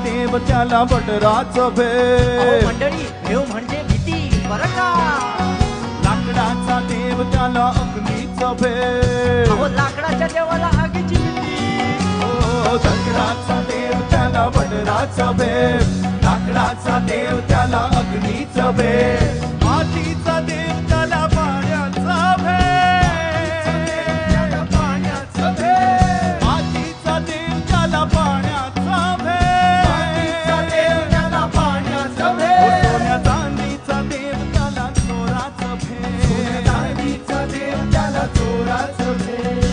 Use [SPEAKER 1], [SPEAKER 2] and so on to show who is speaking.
[SPEAKER 1] देव त्याला बटराचं भेव.
[SPEAKER 2] मंडळी देव म्हणजे भीती बरं का.
[SPEAKER 1] लाकडाचा देव त्याला अग्नीचं भेव.
[SPEAKER 2] लाकडाच्या देवाला आगीची भीती.
[SPEAKER 1] दगडाचा देव त्याला बटराचं भेव. लाकडाचा देव त्याला अग्नीचं भेव. मातीचा देव त्याला पाण्याचा भेव. पाण्याचा भेव. मातीचा देव त्याला पाण्याचा भेव. मातीचा देव त्याला पाण्याचा भेव. सोन्या चांदीचा देव त्याला चोराचं भेव. सोन्या चांदीचा देव त्याला चोराचं भेव.